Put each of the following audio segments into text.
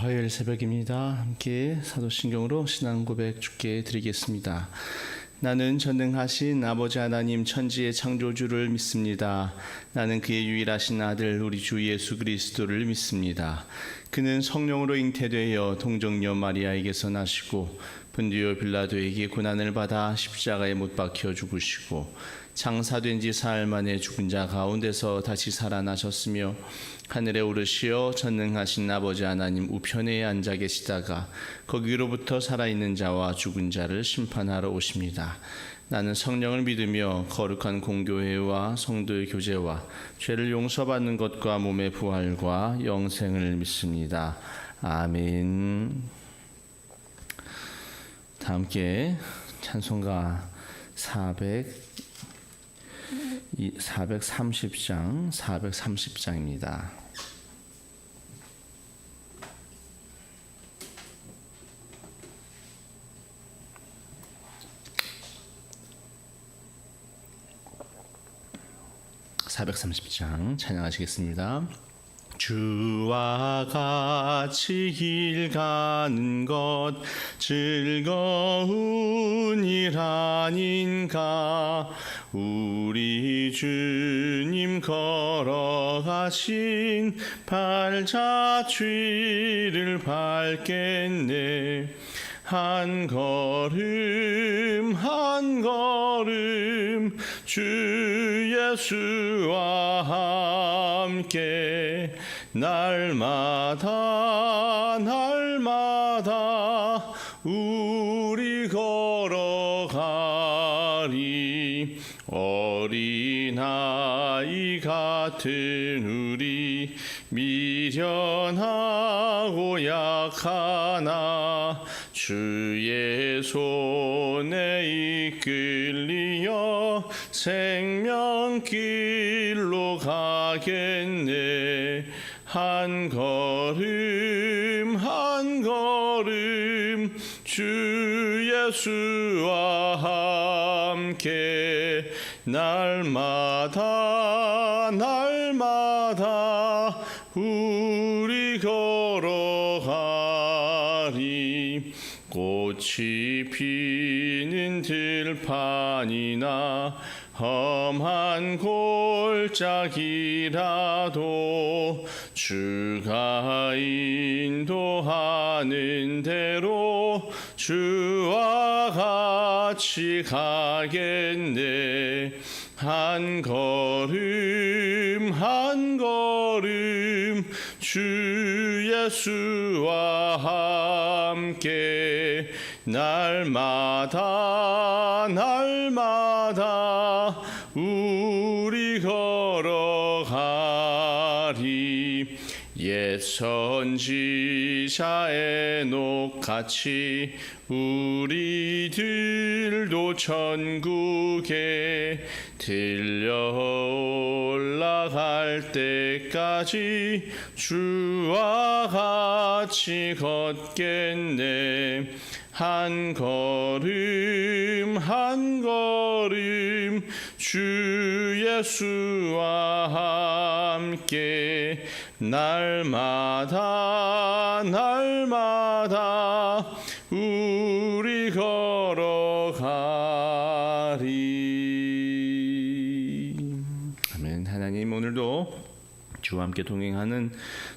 화요일 새벽입니다. 함께 사도신경으로 신앙 고백 주께 드리겠습니다. 나는 전능하신 아버지 하나님 천지의 창조주를 믿습니다. 나는 그의 유일하신 아들 우리 주 예수 그리스도를 믿습니다. 그는 성령으로 잉태되어 동정녀 마리아에게서 나시고 본디오 빌라도에게 고난을 받아 십자가에 못 박혀 죽으시고 장사된 지 사흘 만에 죽은 자 가운데서 다시 살아나셨으며 하늘에 오르시어 전능하신 아버지 하나님 우편에 앉아 계시다가 거기로부터 살아있는 자와 죽은 자를 심판하러 오십니다. 나는 성령을 믿으며 거룩한 공교회와 성도의 교제와 죄를 용서받는 것과 몸의 부활과 영생을 믿습니다. 아멘. 다 함께 찬송가 430장입니다. (430장) 찬양하시겠습니다. 주와 같이 길 가는 것 즐거운 일 아닌가. 우리 주님 걸어가신 발자취를 밟겠네. 한 걸음 한 걸음 주 예수와 함께 날마다 날마다 우리 걸어가리. 어린아이 같은 우리 미련하고 약하나 주의 손에 이끌리어 생명길로 가겠네. 한 걸음 한 걸음 주 예수와 함께 날마다 날마다 우리 걸어가리. 꽃이 피는 들판이나 험한 골짜기라도 주가 인도하는 대로 주와 같이 가겠네. 한 걸음 한 걸음 주 예수와 함께 날마다 날마다 우리 걸어가리. 옛 선지자의 녹같이 우리들도 천국에 들려 올라갈 때까지 주와 같이 걷겠네. 한 걸음 한 걸음 주 예수와 함께 날마다 날마다 우리 걸어가리. 아멘. 하나님, 오늘도 주와 함께 동행하는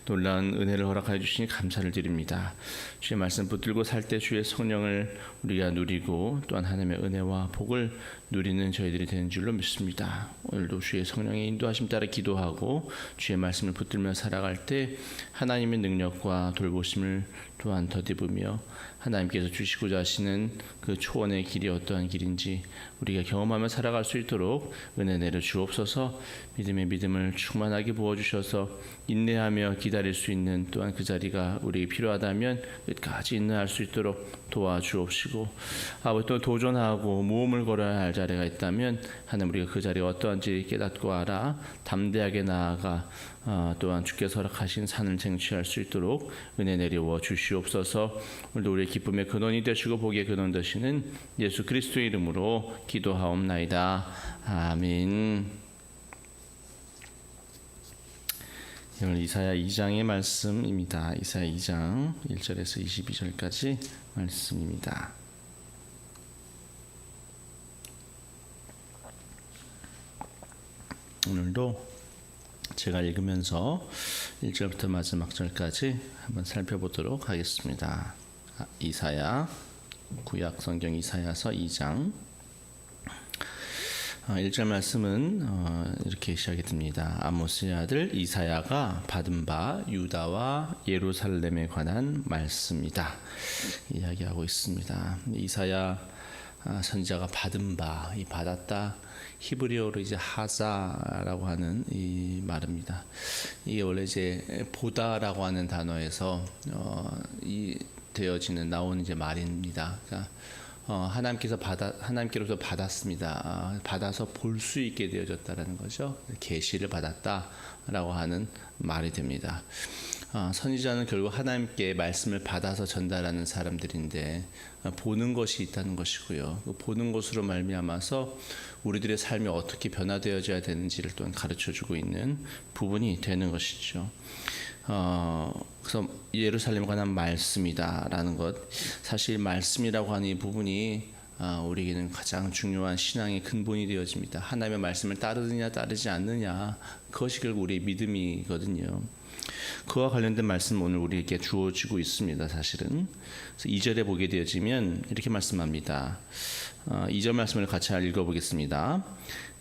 놀라운 은혜를 허락하여 주시니 감사를 드립니다. 주의 말씀 붙들고 살 때 주의 성령을 우리가 누리고 또한 하나님의 은혜와 복을 누리는 저희들이 되는 줄로 믿습니다. 오늘도 주의 성령의 인도하심 따라 기도하고 주의 말씀을 붙들며 살아갈 때 하나님의 능력과 돌보심을 또한 덧입으며 하나님께서 주시고자 하시는 그 초원의 길이 어떠한 길인지 우리가 경험하며 살아갈 수 있도록 은혜 내려 주옵소서. 믿음의 믿음을 충만하게 부어주셔서 인내하며 기다릴 수 있는 또한 그 자리가 우리에게 필요하다면 끝까지 인내할 수 있도록 도와주옵시고, 아버지 또 도전하고 모험을 걸어야 할 자리가 있다면 하나님 우리가 그 자리가 어떠한지 깨닫고 알아 담대하게 나아가 또한 주께서 허락하신 산을 쟁취할 수 있도록 은혜 내려워 주시옵소서. 오늘도 우리의 기쁨의 근원이 되시고 복의 근원 되시는 예수 그리스도의 이름으로 기도하옵나이다. 아멘. 오늘 이사야 2장의 말씀입니다. 이사야 2장 1절에서 22절까지 말씀입니다. 오늘도 제가 읽으면서 1절부터 마지막 절까지 한번 살펴보도록 하겠습니다. 이사야, 구약 성경 이사야서 2장 1절 말씀은 이렇게 시작이 됩니다. 아모스의 아들 이사야가 받은 바 유다와 예루살렘에 관한 말씀이다 이야기하고 있습니다. 이사야 선지자가 받은 바, 이 받았다, 히브리어로 이제 하자라고 하는 이 말입니다. 이게 원래 이제 보다라고 하는 단어에서 이 되어지는 나오는 이제 말입니다. 그러니까 하나님께로부터 받았습니다. 받아서 볼 수 있게 되어졌다라는 거죠. 계시를 받았다라고 하는 말이 됩니다. 선지자는 결국 하나님께 말씀을 받아서 전달하는 사람들인데 보는 것이 있다는 것이고요. 보는 것으로 말미암아서 우리들의 삶이 어떻게 변화되어져야 되는지를 또한 가르쳐주고 있는 부분이 되는 것이죠. 그래서 예루살렘에 관한 말씀이다라는 것, 사실 말씀이라고 하는 이 부분이 우리에게는 가장 중요한 신앙의 근본이 되어집니다. 하나님의 말씀을 따르느냐 따르지 않느냐, 그것이 결국 우리의 믿음이거든요. 그와 관련된 말씀 오늘 우리에게 주어지고 있습니다. 사실은 그래서 2절에 보게 되어지면 이렇게 말씀합니다. 2절 말씀을 같이 읽어보겠습니다.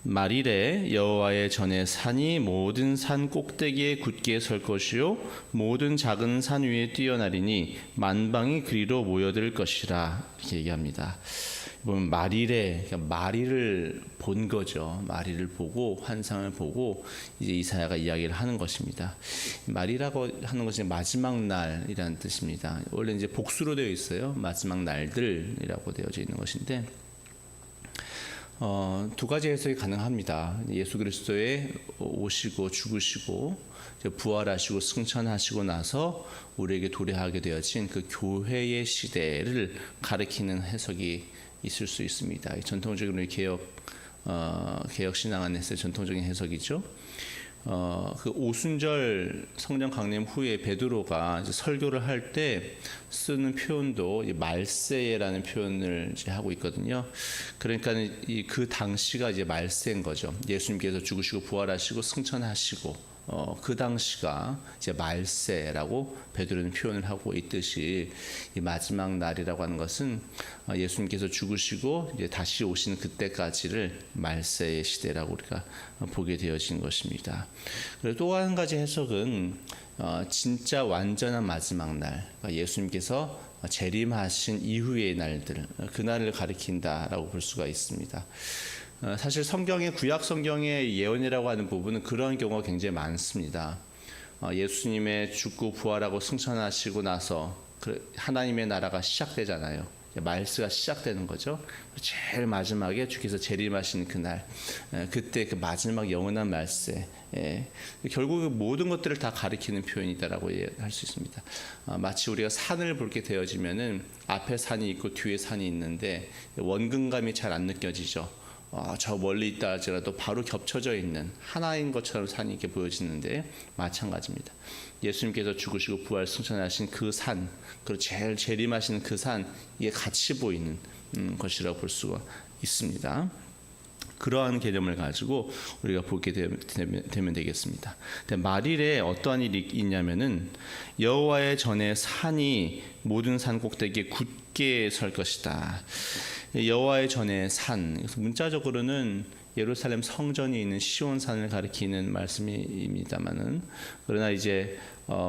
말일에 여호와의 전에 산이 모든 산 꼭대기에 굳게 설 것이요 모든 작은 산 위에 뛰어나리니 만방이 그리로 모여들 것이라, 이렇게 얘기합니다. 보면 말일에, 그러니까 말일을 본 거죠. 말일을 보고 환상을 보고 이제 이사야가 이야기를 하는 것입니다. 말이라고 하는 것이 마지막 날이라는 뜻입니다. 원래 이제 복수로 되어 있어요. 마지막 날들이라고 되어져 있는 것인데 두 가지 해석이 가능합니다. 예수 그리스도의 오시고 죽으시고 부활하시고 승천하시고 나서 우리에게 도래하게 되어진 그 교회의 시대를 가리키는 해석이 있을 수 있습니다. 전통적으로 개혁 신앙 안에서의 전통적인 해석이죠. 그 오순절 성령 강림 후에 베드로가 이제 설교를 할 때 쓰는 표현도 말세라는 표현을 이제 하고 있거든요. 그러니까 그 당시가 이제 말세인 거죠. 예수님께서 죽으시고 부활하시고 승천하시고 그 당시가 이제 말세라고 베드로는 표현을 하고 있듯이, 이 마지막 날이라고 하는 것은 예수님께서 죽으시고 이제 다시 오시는 그때까지를 말세의 시대라고 우리가 보게 되어진 것입니다. 그리고 또 한 가지 해석은 진짜 완전한 마지막 날, 그러니까 예수님께서 재림하신 이후의 날들, 그날을 가리킨다라고 볼 수가 있습니다. 사실 성경의 구약 성경의 예언이라고 하는 부분은 그런 경우가 굉장히 많습니다. 예수님의 죽고 부활하고 승천하시고 나서 하나님의 나라가 시작되잖아요. 말세가 시작되는 거죠. 제일 마지막에 주께서 재림하시는 그날, 그때 그 마지막 영원한 말세, 결국 모든 것들을 다 가리키는 표현이다라고 할 수 있습니다. 마치 우리가 산을 볼 게 되어지면은 앞에 산이 있고 뒤에 산이 있는데 원근감이 잘 안 느껴지죠. 저 멀리 있다 할지라도 바로 겹쳐져 있는 하나인 것처럼 산이 이렇게 보여지는데 마찬가지입니다. 예수님께서 죽으시고 부활 승천하신 그 산, 그리고 제일 재림하시는 그 산, 이게 같이 보이는 것이라고 볼 수가 있습니다. 그러한 개념을 가지고 우리가 보게 되면 되겠습니다. 말일에 어떠한 일이 있냐면은 여호와의 전에 산이 모든 산 꼭대기에 굳게 설 것이다. 여호와의 전에 산, 그래서 문자적으로는 예루살렘 성전이 있는 시온산을 가리키는 말씀입니다만은, 그러나 이제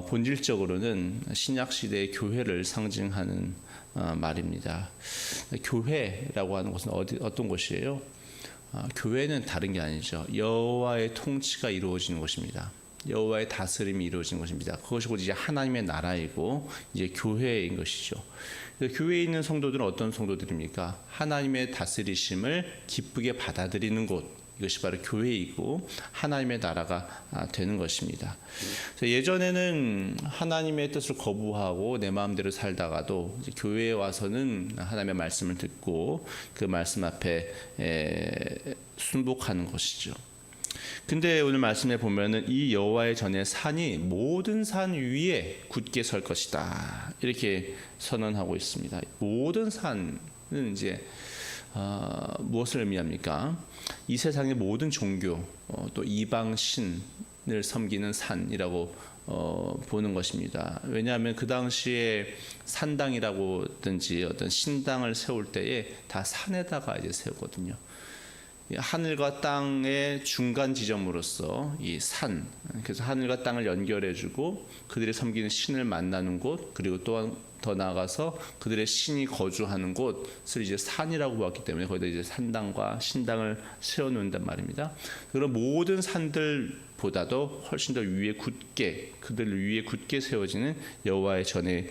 본질적으로는 신약 시대의 교회를 상징하는 말입니다. 교회라고 하는 것은 어떤 것이에요? 교회는 다른 게 아니죠. 여호와의 통치가 이루어지는 것입니다. 여호와의 다스림이 이루어지는 것입니다. 그것이 곧 이제 하나님의 나라이고 이제 교회인 것이죠. 교회에 있는 성도들은 어떤 성도들입니까? 하나님의 다스리심을 기쁘게 받아들이는 곳, 이것이 바로 교회이고 하나님의 나라가 되는 것입니다. 예전에는 하나님의 뜻을 거부하고 내 마음대로 살다가도 이제 교회에 와서는 하나님의 말씀을 듣고 그 말씀 앞에 순복하는 것이죠. 근데 오늘 말씀에 보면은 이 여호와의 전에 산이 모든 산 위에 굳게 설 것이다, 이렇게 선언하고 있습니다. 모든 산은 이제 무엇을 의미합니까? 이 세상의 모든 종교, 또 이방 신을 섬기는 산이라고 보는 것입니다. 왜냐하면 그 당시에 산당이라고든지 어떤 신당을 세울 때에 다 산에다가 이제 세우거든요. 하늘과 땅의 중간 지점으로서 이 산, 그래서 하늘과 땅을 연결해주고 그들이 섬기는 신을 만나는 곳, 그리고 또한 더 나아가서 그들의 신이 거주하는 곳을 이제 산이라고 보았기 때문에 거기다 이제 산당과 신당을 세워놓는단 말입니다. 그런 모든 산들보다도 훨씬 더 위에 굳게, 그들 위에 굳게 세워지는 여호와의 전에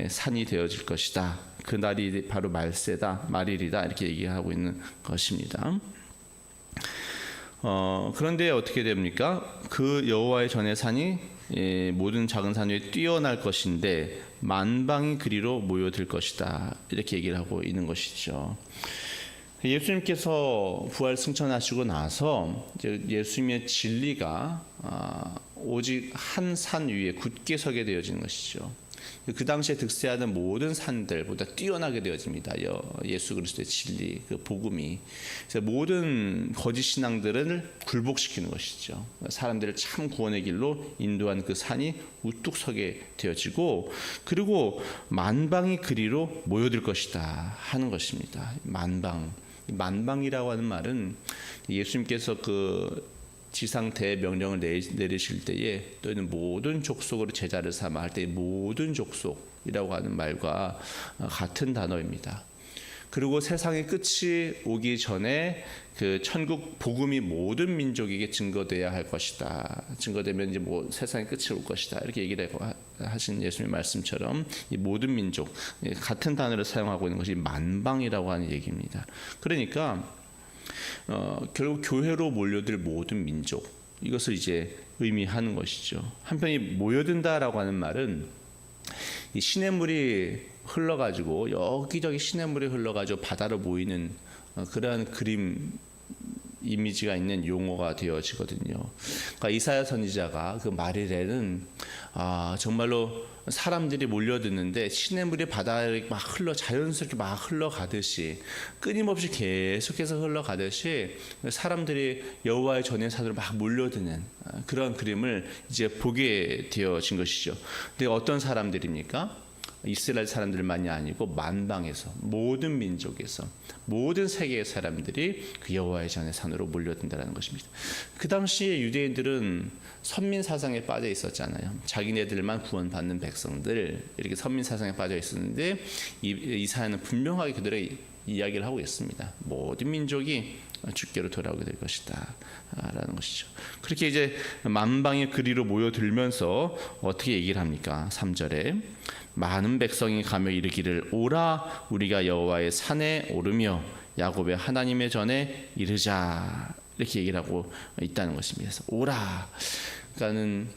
산이 되어질 것이다. 그 날이 바로 말세다, 말일이다, 이렇게 얘기하고 있는 것입니다. 그런데 어떻게 됩니까? 그 여호와의 전의 산이 모든 작은 산 위에 뛰어날 것인데 만방이 그리로 모여들 것이다, 이렇게 얘기를 하고 있는 것이죠. 예수님께서 부활 승천하시고 나서 예수님의 진리가 오직 한 산 위에 굳게 서게 되어지는 것이죠. 그 당시에 득세하는 모든 산들보다 뛰어나게 되어집니다. 예수 그리스도의 진리, 그 복음이. 그래서 모든 거짓 신앙들을 굴복시키는 것이죠. 사람들을 참 구원의 길로 인도한 그 산이 우뚝 서게 되어지고, 그리고 만방이 그리로 모여들 것이다 하는 것입니다. 만방이라고 하는 말은 예수님께서 그 지상 대명령을 내리실 때에 또는 모든 족속으로 제자를 삼아 할 때 모든 족속이라고 하는 말과 같은 단어입니다. 그리고 세상의 끝이 오기 전에 그 천국 복음이 모든 민족에게 증거돼야 할 것이다. 증거되면 이제 뭐 세상의 끝이 올 것이다, 이렇게 얘기를 하신 예수님의 말씀처럼 이 모든 민족, 같은 단어를 사용하고 있는 것이 만방이라고 하는 얘기입니다. 그러니까 결국 교회로 몰려들 모든 민족, 이것을 이제 의미하는 것이죠. 한편이 모여든다라고 하는 말은 이 시냇물이 흘러가지고 여기저기 시냇물이 흘러가지고 바다로 모이는 그러한 그림 이미지가 있는 용어가 되어지거든요. 그러니까 이사야 선지자가 그 말일에는 정말로 사람들이 몰려드는데 시냇물이 바다에 막 자연스럽게 막 흘러가듯이, 끊임없이 계속해서 흘러가듯이 사람들이 여호와의 전에 산으로 막 몰려드는 그런 그림을 이제 보게 되어진 것이죠. 근데 어떤 사람들입니까? 이스라엘 사람들만이 아니고 만방에서, 모든 민족에서, 모든 세계의 사람들이 그 여호와의 전의 산으로 몰려든다는 것입니다. 그 당시에 유대인들은 선민 사상에 빠져 있었잖아요. 자기네들만 구원받는 백성들, 이렇게 선민 사상에 빠져 있었는데 이사야는 분명하게 그들의 이야기를 하고 있습니다. 모든 민족이 주께로 돌아오게 될 것이다 라는 것이죠. 그렇게 이제 만방의 그리로 모여들면서 어떻게 얘기를 합니까? 3절에 많은 백성이 가며 이르기를 오라 우리가 여호와의 산에 오르며 야곱의 하나님의 전에 이르자, 이렇게 얘기를 하고 있다는 것입니다. 그래서 오라, 그러니까는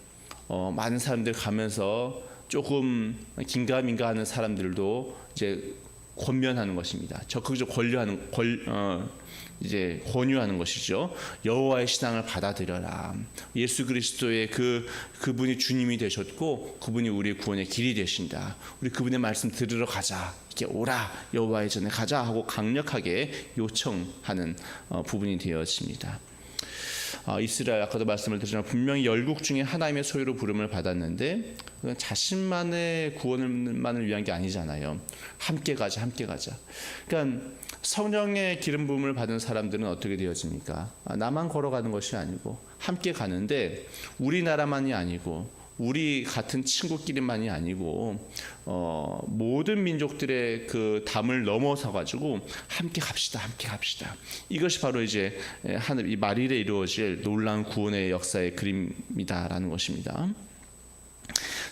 많은 사람들 가면서 조금 긴가민가 하는 사람들도 이제 권면하는 것입니다. 적극적으로 권유하는 것이죠. 여호와의 신앙을 받아들여라. 예수 그리스도의 그분이 주님이 되셨고 그분이 우리의 구원의 길이 되신다. 우리 그분의 말씀 들으러 가자. 이렇게 오라. 여호와의 전에 가자 하고 강력하게 요청하는 부분이 되어집니다. 이스라엘 아까도 말씀을 드렸지만 분명히 열국 중에 하나님의 소유로 부름을 받았는데 그건 자신만의 구원만을 위한 게 아니잖아요. 함께 가자. 그러니까 성령의 기름 부음을 받은 사람들은 어떻게 되어집니까? 나만 걸어가는 것이 아니고 함께 가는데 우리나라만이 아니고 우리 같은 친구끼리만이 아니고 모든 민족들의 그 담을 넘어서 가지고 함께 갑시다. 이것이 바로 이제 이 말일에 이루어질 놀라운 구원의 역사의 그림이다라는 것입니다.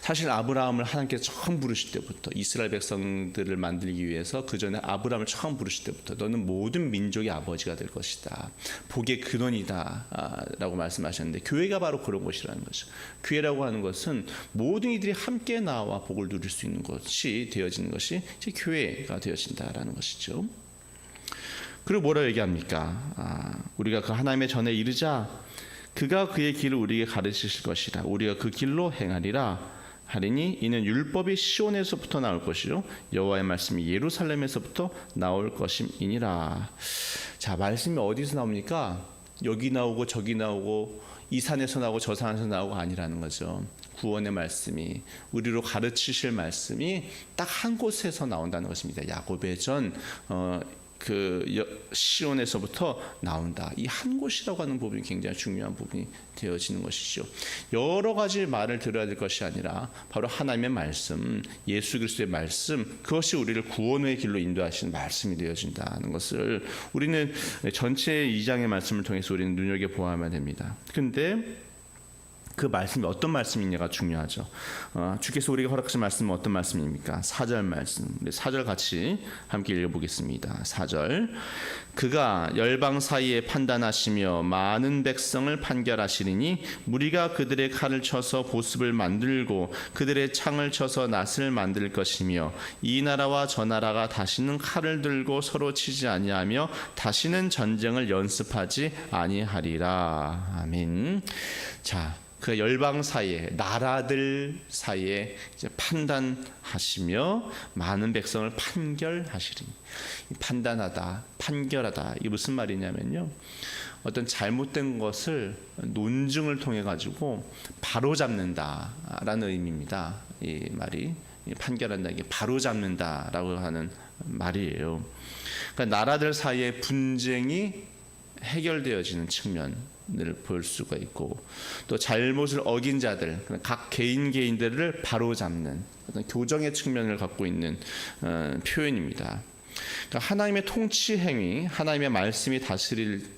사실 아브라함을 하나님께서 처음 부르실 때부터 이스라엘 백성들을 만들기 위해서 그 전에 아브라함을 처음 부르실 때부터 너는 모든 민족의 아버지가 될 것이다. 복의 근원이다 라고 말씀하셨는데 교회가 바로 그런 것이라는 거죠. 교회라고 하는 것은 모든 이들이 함께 나와 복을 누릴 수 있는 것이 되어지는 것이 이제 교회가 되어진다라는 것이죠. 그리고 뭐라고 얘기합니까? 우리가 그 하나님의 전에 이르자 그가 그의 길을 우리에게 가르치실 것이라 우리가 그 길로 행하리라 하리니 이는 율법이 시온에서부터 나올 것이요 여호와의 말씀이 예루살렘에서부터 나올 것임이니라. 자, 말씀이 어디서 나옵니까? 여기 나오고 저기 나오고 이 산에서 나오고 저 산에서 나오고 아니라는 거죠. 구원의 말씀이 우리로 가르치실 말씀이 딱 한 곳에서 나온다는 것입니다. 야고보의 전 시온에서부터 나온다. 이 한 곳이라고 하는 부분이 굉장히 중요한 부분이 되어지는 것이죠. 여러 가지 말을 들어야 될 것이 아니라 바로 하나님의 말씀, 예수 그리스도의 말씀, 그것이 우리를 구원의 길로 인도하시는 말씀이 되어진다는 것을 우리는 전체 2장의 말씀을 통해서 우리는 눈여겨보아야만 됩니다. 그런데 그 말씀이 어떤 말씀이냐가 중요하죠. 주께서 우리가 허락하신 말씀은 어떤 말씀입니까? 4절 말씀. 4절 같이 함께 읽어보겠습니다. 4절. 그가 열방 사이에 판단하시며 많은 백성을 판결하시리니 무리가 그들의 칼을 쳐서 보습을 만들고 그들의 창을 쳐서 낫을 만들 것이며 이 나라와 저 나라가 다시는 칼을 들고 서로 치지 아니하며 다시는 전쟁을 연습하지 아니하리라. 아멘. 자, 그 열방 사이에 나라들 사이에 이제 판단하시며 많은 백성을 판결하시리니 판단하다, 판결하다 이게 무슨 말이냐면요. 어떤 잘못된 것을 논증을 통해 가지고 바로 잡는다라는 의미입니다. 이 말이 판결한다 이게 바로 잡는다라고 하는 말이에요. 그러니까 나라들 사이에 분쟁이 해결되어지는 측면을 볼 수가 있고 또 잘못을 어긴 자들 각 개인들을 바로잡는 어떤 교정의 측면을 갖고 있는 표현입니다. 그러니까 하나님의 통치 행위, 하나님의 말씀이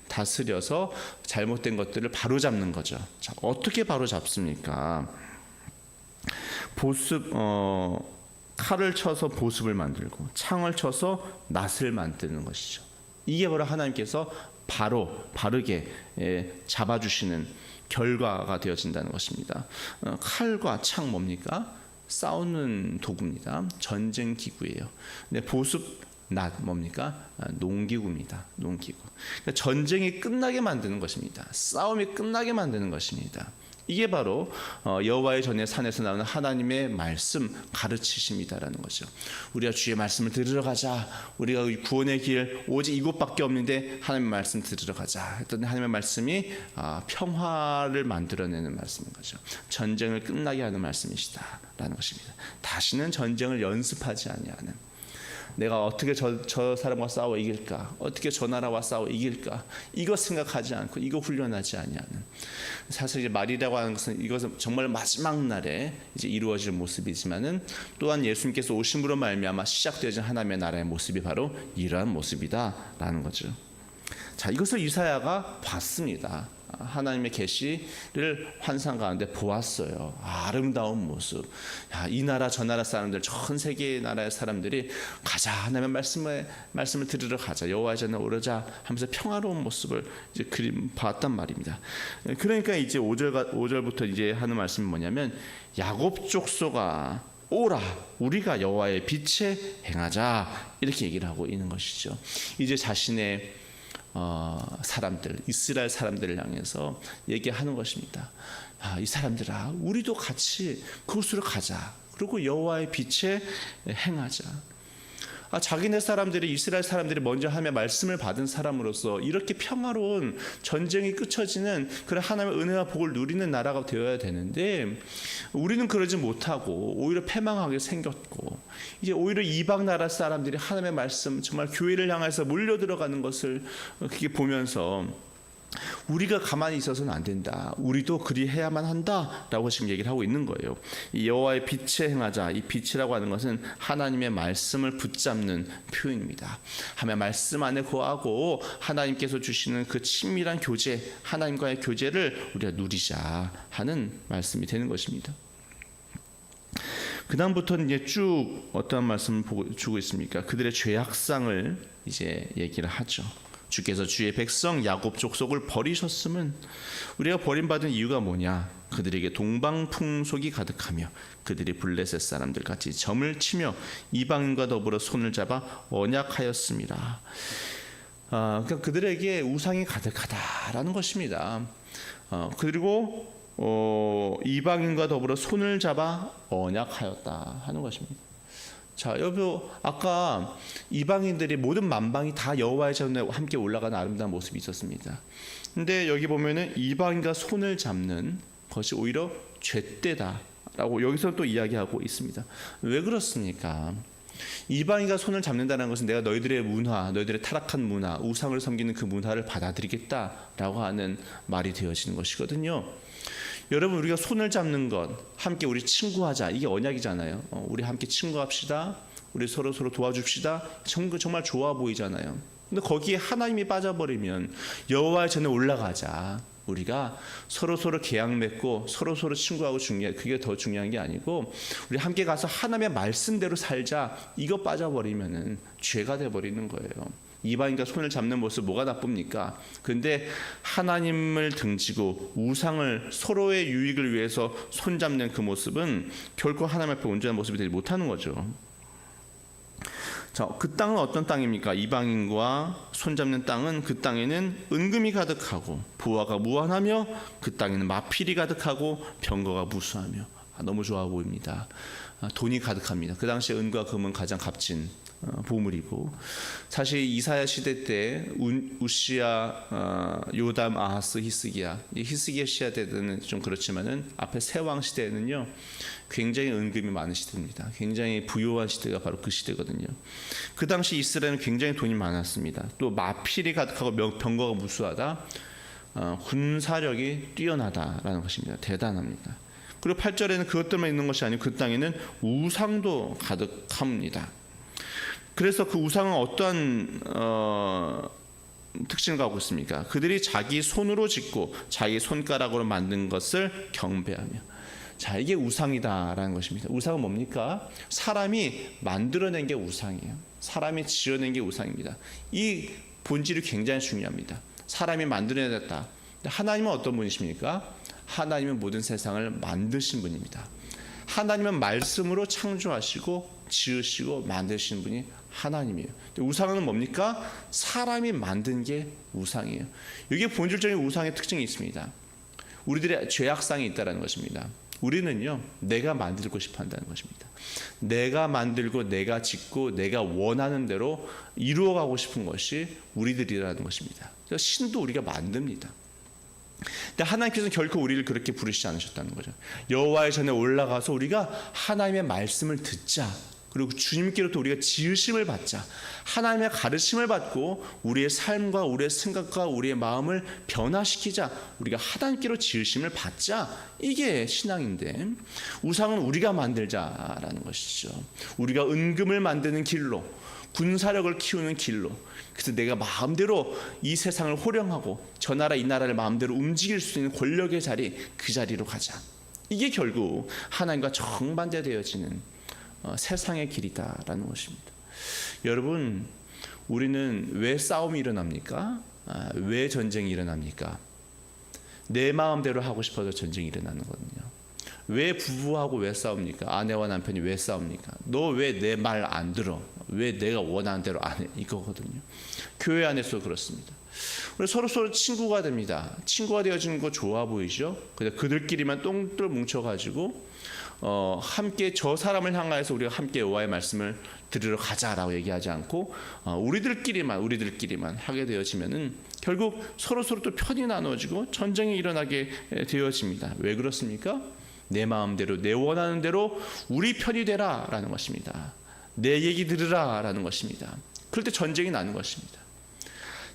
다스려서 잘못된 것들을 바로잡는 거죠. 자, 어떻게 바로잡습니까? 보습 칼을 쳐서 보습을 만들고 창을 쳐서 낫을 만드는 것이죠. 이게 바로 하나님께서 바르게 잡아주시는 결과가 되어진다는 것입니다. 칼과 창 뭡니까? 싸우는 도구입니다. 전쟁 기구예요. 근데 보습 낫 뭡니까? 농기구입니다. 농기구. 그러니까 전쟁이 끝나게 만드는 것입니다. 싸움이 끝나게 만드는 것입니다. 이게 바로 여호와의 전에 산에서 나오는 하나님의 말씀 가르치심이다라는 거죠. 우리가 주의 말씀을 들으러 가자. 우리가 구원의 길 오직 이곳밖에 없는데 하나님의 말씀 들으러 가자. 했더니 하나님의 말씀이 평화를 만들어내는 말씀인 거죠. 전쟁을 끝나게 하는 말씀이시다라는 것입니다. 다시는 전쟁을 연습하지 아니하는 내가 어떻게 저 사람과 싸워 이길까? 어떻게 저 나라와 싸워 이길까? 이거 생각하지 않고 이거 훈련하지 아니하는. 사실 이제 말이라고 하는 것은 이것은 정말 마지막 날에 이제 이루어질 모습이지만은 또한 예수님께서 오심으로 말미암아 시작되어진 하나님의 나라의 모습이 바로 이러한 모습이다라는 거죠. 자, 이것을 이사야가 봤습니다. 하나님의 계시를 환상 가운데 보았어요. 아름다운 모습. 야, 이 나라 저 나라 사람들, 전 세계의 나라의 사람들이 가자, 하나님의 말씀을 들으러 가자, 여호와의 전에 오르자 하면서 평화로운 모습을 이제 봤단 말입니다. 그러니까 이제 5절부터 이제 하는 말씀이 뭐냐면 야곱 족속아 오라 우리가 여호와의 빛에 행하자 이렇게 얘기를 하고 있는 것이죠. 이제 자신의 사람들, 이스라엘 사람들을 향해서 얘기하는 것입니다. 이 사람들아, 우리도 같이 그곳으로 가자. 그리고 여호와의 빛에 행하자. 자기네 사람들이, 이스라엘 사람들이 먼저 하나님의 말씀을 받은 사람으로서 이렇게 평화로운 전쟁이 끝쳐지는 그런 하나님의 은혜와 복을 누리는 나라가 되어야 되는데, 우리는 그러지 못하고 오히려 패망하게 생겼고, 이제 오히려 이방 나라 사람들이 하나님의 말씀, 정말 교회를 향해서 몰려 들어가는 것을 그렇게 보면서 우리가 가만히 있어서는 안 된다. 우리도 그리해야만 한다라고 지금 얘기를 하고 있는 거예요. 이 여호와의 빛에 행하자. 이 빛이라고 하는 것은 하나님의 말씀을 붙잡는 표현입니다. 하나님의 말씀 안에 거하고 하나님께서 주시는 그 친밀한 교제, 하나님과의 교제를 우리가 누리자 하는 말씀이 되는 것입니다. 그 다음부터는 이제 쭉 어떠한 말씀을 주고 있습니까? 그들의 죄악상을 이제 얘기를 하죠. 주께서 주의 백성 야곱 족속을 버리셨음은, 우리가 버림받은 이유가 뭐냐? 그들에게 동방풍속이 가득하며 그들이 블레셋 사람들 같이 점을 치며 이방인과 더불어 손을 잡아 언약하였습니다. 그러니까 그들에게 우상이 가득하다라는 것입니다. 그리고 이방인과 더불어 손을 잡아 언약하였다 하는 것입니다. 자, 여러분, 아까 이방인들이 모든 만방이 다 여호와의 전에 함께 올라가는 아름다운 모습이 있었습니다. 근데 여기 보면은 이방인과 손을 잡는 것이 오히려 죄되다라고 여기서 또 이야기하고 있습니다. 왜 그렇습니까? 이방인과 손을 잡는다는 것은 내가 너희들의 문화, 너희들의 타락한 문화, 우상을 섬기는 그 문화를 받아들이겠다라고 하는 말이 되어지는 것이거든요. 여러분, 우리가 손을 잡는 것, 함께 우리 친구하자, 이게 언약이잖아요. 우리 함께 친구합시다. 우리 서로 도와줍시다. 정말 좋아 보이잖아요. 근데 거기에 하나님이 빠져버리면 여호와의 전에 올라가자. 우리가 서로 계약 맺고 서로 친구하고 그게 더 중요한 게 아니고, 우리 함께 가서 하나님의 말씀대로 살자. 이거 빠져버리면은 죄가 돼버리는 거예요. 이방인과 손을 잡는 모습 뭐가 나쁩니까? 근데 하나님을 등지고 우상을, 서로의 유익을 위해서 손잡는 그 모습은 결코 하나님 앞에 온전한 모습이 되지 못하는 거죠. 자, 그 땅은 어떤 땅입니까? 이방인과 손잡는 땅은, 그 땅에는 은금이 가득하고 부하가 무한하며 그 땅에는 마필이 가득하고 병거가 무수하며. 너무 좋아 보입니다. 돈이 가득합니다. 그 당시에 은과 금은 가장 값진 보물이고, 사실 이사야 시대 때 우시야, 요담, 아하스, 히스기야, 히스기야 시대 때는 좀 그렇지만은 앞에 세 왕 시대에는요 굉장히 은금이 많은 시대입니다. 굉장히 부유한 시대가 바로 그 시대거든요. 그 당시 이스라엘은 굉장히 돈이 많았습니다. 또 마필이 가득하고 병거가 무수하다. 군사력이 뛰어나다라는 것입니다. 대단합니다. 그리고 8절에는 그것들만 있는 것이 아니고 그 땅에는 우상도 가득합니다. 그래서 그 우상은 어떠한 특징을 갖고 있습니까? 그들이 자기 손으로 짓고 자기 손가락으로 만든 것을 경배하며. 자, 이게 우상이다라는 것입니다. 우상은 뭡니까? 사람이 만들어낸 게 우상이에요. 사람이 지어낸 게 우상입니다. 이 본질이 굉장히 중요합니다. 사람이 만들어냈다. 하나님은 어떤 분이십니까? 하나님은 모든 세상을 만드신 분입니다. 하나님은 말씀으로 창조하시고 지으시고 만드신 분이 하나님이에요. 우상은 뭡니까? 사람이 만든 게 우상이에요. 이게 본질적인 우상의 특징이 있습니다. 우리들의 죄악상이 있다는 것입니다. 우리는요, 내가 만들고 싶어 한다는 것입니다. 내가 만들고 내가 짓고 내가 원하는 대로 이루어가고 싶은 것이 우리들이라는 것입니다. 그래서 신도 우리가 만듭니다. 근데 하나님께서는 결코 우리를 그렇게 부르시지 않으셨다는 거죠. 여호와의 전에 올라가서 우리가 하나님의 말씀을 듣자. 그리고 주님께로부터 우리가 지으심을 받자. 하나님의 가르침을 받고 우리의 삶과 우리의 생각과 우리의 마음을 변화시키자. 우리가 하나님께로 지으심을 받자. 이게 신앙인데, 우상은 우리가 만들자라는 것이죠. 우리가 은금을 만드는 길로, 군사력을 키우는 길로, 그래서 내가 마음대로 이 세상을 호령하고 저 나라 이 나라를 마음대로 움직일 수 있는 권력의 자리, 그 자리로 가자. 이게 결국 하나님과 정반대되어지는 세상의 길이다라는 것입니다. 여러분, 우리는 왜 싸움이 일어납니까? 왜 전쟁이 일어납니까? 내 마음대로 하고 싶어서 전쟁이 일어나는 거거든요. 왜 부부하고 왜 싸웁니까? 아내와 남편이 왜 싸웁니까? 너 왜 내 말 안 들어? 왜 내가 원하는 대로 안 해? 이거거든요. 교회 안에서 그렇습니다. 우리 서로 친구가 됩니다. 친구가 되어지는 거 좋아 보이죠? 근데 그들끼리만 똥들 뭉쳐가지고 함께 저 사람을 향하여서 우리가 함께 여호와의 말씀을 들으러 가자라고 얘기하지 않고 우리들끼리만 하게 되어지면은 결국 서로 또 편이 나눠지고 전쟁이 일어나게 되어집니다. 왜 그렇습니까? 내 마음대로 내 원하는 대로 우리 편이 되라라는 것입니다. 내 얘기 들으라라는 것입니다. 그럴 때 전쟁이 나는 것입니다.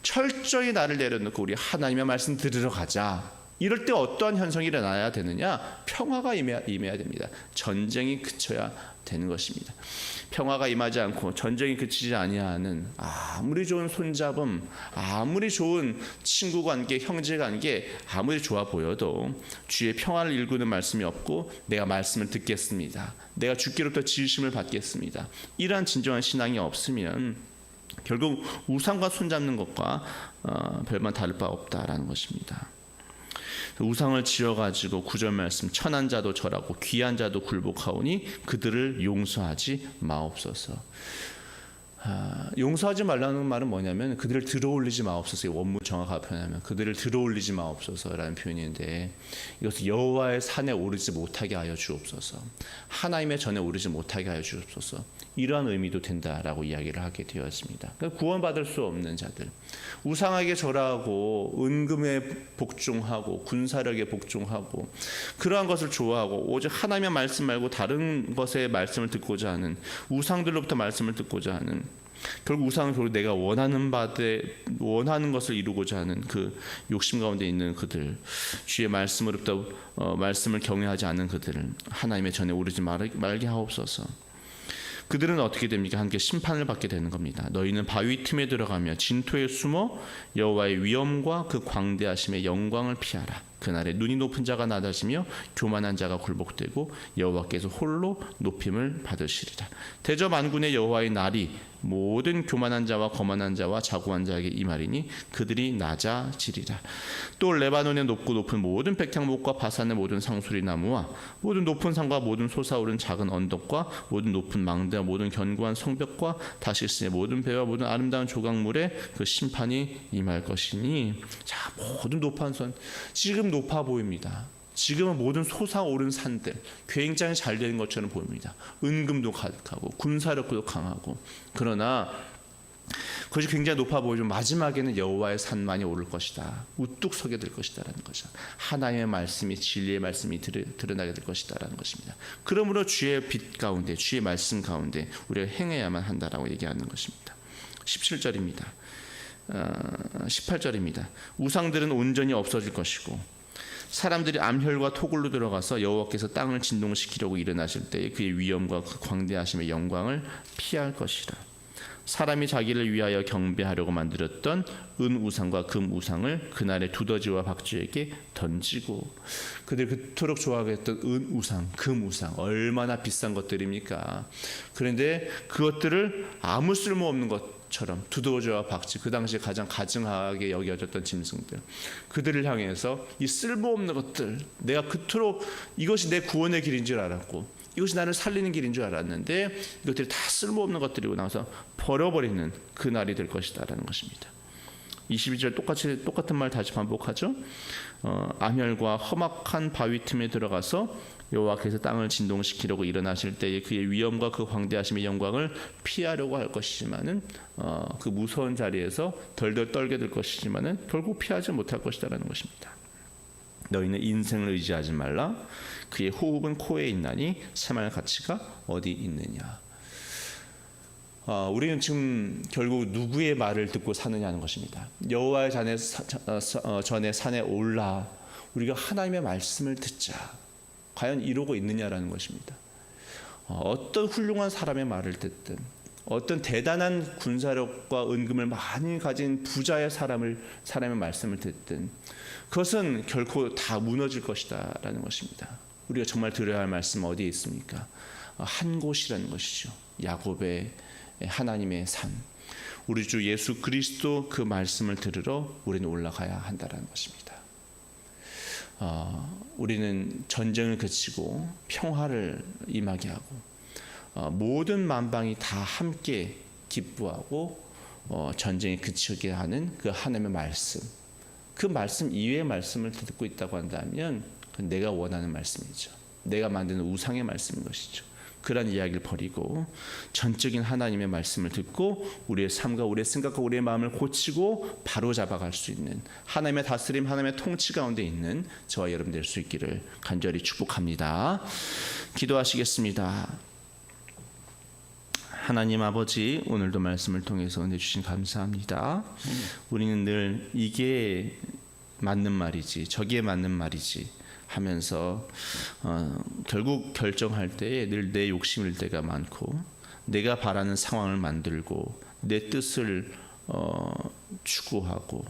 철저히 나를 내려놓고 우리 하나님의 말씀 들으러 가자. 이럴 때 어떠한 현상이 일어나야 되느냐? 평화가 임해야 됩니다. 전쟁이 그쳐야 되는 것입니다. 평화가 임하지 않고 전쟁이 그치지 아니하는 아무리 좋은 손잡음, 아무리 좋은 친구 관계, 형제 관계 아무리 좋아 보여도 주의 평화를 일구는 말씀이 없고 내가 말씀을 듣겠습니다. 내가 주께로부터 지으심을 받겠습니다. 이러한 진정한 신앙이 없으면 결국 우상과 손잡는 것과 별반 다를 바 없다라는 것입니다. 우상을 지어가지고 9절 말씀 천한 자도 절하고 귀한 자도 굴복하오니 그들을 용서하지 마옵소서. 용서하지 말라는 말은 뭐냐면 그들을 들어올리지 마옵소서. 원문 정확하게 표현하면 그들을 들어올리지 마옵소서라는 표현인데 이것은 여호와의 산에 오르지 못하게 하여 주옵소서. 하나님의 전에 오르지 못하게 하여 주옵소서. 이러한 의미도 된다라고 이야기를 하게 되었습니다. 그러니까 구원받을 수 없는 자들, 우상에게 절하고 은금에 복종하고 군사력에 복종하고 그러한 것을 좋아하고 오직 하나님의 말씀 말고 다른 것의 말씀을 듣고자 하는 우상들로부터 말씀을 듣고자 하는 결국 우상은 결국 내가 원하는 것을 이루고자 하는 그 욕심 가운데 있는 그들, 주의 말씀으로부터 말씀을 경외하지 않는 그들을 하나님의 전에 오르지 말게 하옵소서. 그들은 어떻게 됩니까? 함께 심판을 받게 되는 겁니다. 너희는 바위 틈에 들어가며 진토에 숨어 여호와의 위엄과 그 광대하심의 영광을 피하라. 그날에 눈이 높은 자가 낮아지며 교만한 자가 굴복되고 여호와께서 홀로 높임을 받으시리라. 대저 만군의 여호와의 날이 모든 교만한 자와 거만한 자와 자고한 자에게 임하리니 그들이 낮아지리라. 또 레바논의 높고 높은 모든 백향목과 바산의 모든 상수리 나무와 모든 높은 산과 모든 솟아오른 작은 언덕과 모든 높은 망대와 모든 견고한 성벽과 다시스의 모든 배와 모든 아름다운 조각물에 그 심판이 임할 것이니. 자, 모든 높은 산 지금 높아 보입니다. 지금은 모든 솟아오른 산들 굉장히 잘 되는 것처럼 보입니다. 은금도 가득하고 군사력도 강하고, 그러나 그것이 굉장히 높아 보이지만 마지막에는 여호와의 산만이 오를 것이다. 우뚝 서게 될 것이다라는 거죠. 하나님의 말씀이, 진리의 말씀이 드러나게 될 것이다라는 것입니다. 그러므로 주의 빛 가운데, 주의 말씀 가운데 우리가 행해야만 한다라고 얘기하는 것입니다. 17절입니다. 18절입니다. 우상들은 온전히 없어질 것이고 사람들이 암혈과 토굴로 들어가서 여호와께서 땅을 진동시키려고 일어나실 때에 그의 위엄과 그 광대하심의 영광을 피할 것이라. 사람이 자기를 위하여 경배하려고 만들었던 은우상과 금우상을 그날의 두더지와 박쥐에게 던지고. 그들이 그토록 좋아하겠던 은우상, 금우상 얼마나 비싼 것들입니까? 그런데 그것들을 아무 쓸모없는 것처럼 두더지와 박쥐, 그 당시에 가장 가증하게 여겨졌던 짐승들, 그들을 향해서 이 쓸모없는 것들, 내가 그토록 이것이 내 구원의 길인 줄 알았고 이것이 나를 살리는 길인 줄 알았는데 이것들이 다 쓸모없는 것들이고 나서 버려버리는 그 날이 될 것이다라는 것입니다. 22절 똑같은 말 다시 반복하죠. 암혈과 험악한 바위 틈에 들어가서 여호와께서 땅을 진동시키려고 일어나실 때에 그의 위엄과 그 광대하심의 영광을 피하려고 할 것이지만은 그 무서운 자리에서 덜덜 떨게 될 것이지만은 결국 피하지 못할 것이다라는 것입니다. 너희는 인생을 의지하지 말라. 그의 호흡은 코에 있나니 생활 가치가 어디 있느냐. 우리는 지금 결국 누구의 말을 듣고 사느냐는 것입니다. 여호와의 전에 산에 올라 우리가 하나님의 말씀을 듣자. 과연 이루고 있느냐라는 것입니다. 어떤 훌륭한 사람의 말을 듣든, 어떤 대단한 군사력과 은금을 많이 가진 부자의 사람의 말씀을 듣든 그것은 결코 다 무너질 것이다라는 것입니다. 우리가 정말 들어야 할 말씀 어디에 있습니까? 한 곳이라는 것이죠. 야곱의 하나님의 산, 우리 주 예수 그리스도 그 말씀을 들으러 우리는 올라가야 한다는 것입니다. 우리는 전쟁을 그치고 평화를 임하게 하고 모든 만방이 다 함께 기뻐하고 전쟁이 그치게 하는 그 하나님의 말씀, 그 말씀 이외의 말씀을 듣고 있다고 한다면 그건 내가 원하는 말씀이죠. 내가 만드는 우상의 말씀인 것이죠. 그런 이야기를 버리고 전적인 하나님의 말씀을 듣고 우리의 삶과 우리의 생각과 우리의 마음을 고치고 바로 잡아갈 수 있는 하나님의 다스림, 하나님의 통치 가운데 있는 저와 여러분 될 수 있기를 간절히 축복합니다. 기도하시겠습니다. 하나님 아버지, 오늘도 말씀을 통해서 은혜 주신 감사합니다. 우리는 늘 이게 맞는 말이지 저게 맞는 말이지 하면서 결국 결정할 때에 늘 내 욕심일 때가 많고 내가 바라는 상황을 만들고 내 뜻을 추구하고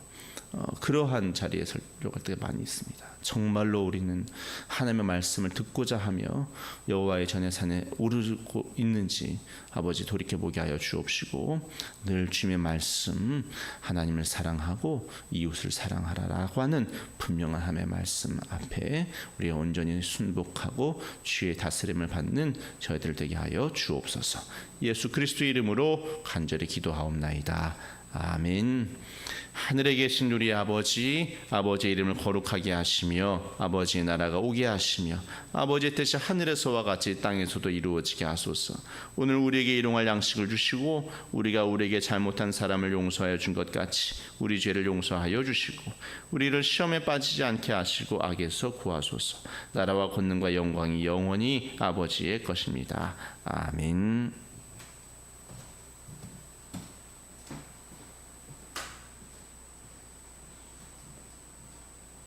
그러한 자리에 서려갈 때가 많이 있습니다. 정말로 우리는 하나님의 말씀을 듣고자 하며 여호와의 전해산에 오르고 있는지 아버지 돌이켜보게 하여 주옵시고 늘 주님의 말씀 하나님을 사랑하고 이웃을 사랑하라라고 하는 분명한 하나님의 말씀 앞에 우리가 온전히 순복하고 주의 다스림을 받는 저희들 되게 하여 주옵소서. 예수 그리스도의 이름으로 간절히 기도하옵나이다. 아멘. 하늘에 계신 우리 아버지, 아버지의 이름을 거룩하게 하시며 아버지의 나라가 오게 하시며 아버지의 뜻이 하늘에서와 같이 땅에서도 이루어지게 하소서. 오늘 우리에게 일용할 양식을 주시고 우리가 우리에게 잘못한 사람을 용서하여 준 것 같이 우리 죄를 용서하여 주시고 우리를 시험에 빠지지 않게 하시고 악에서 구하소서. 나라와 권능과 영광이 영원히 아버지의 것입니다. 아멘.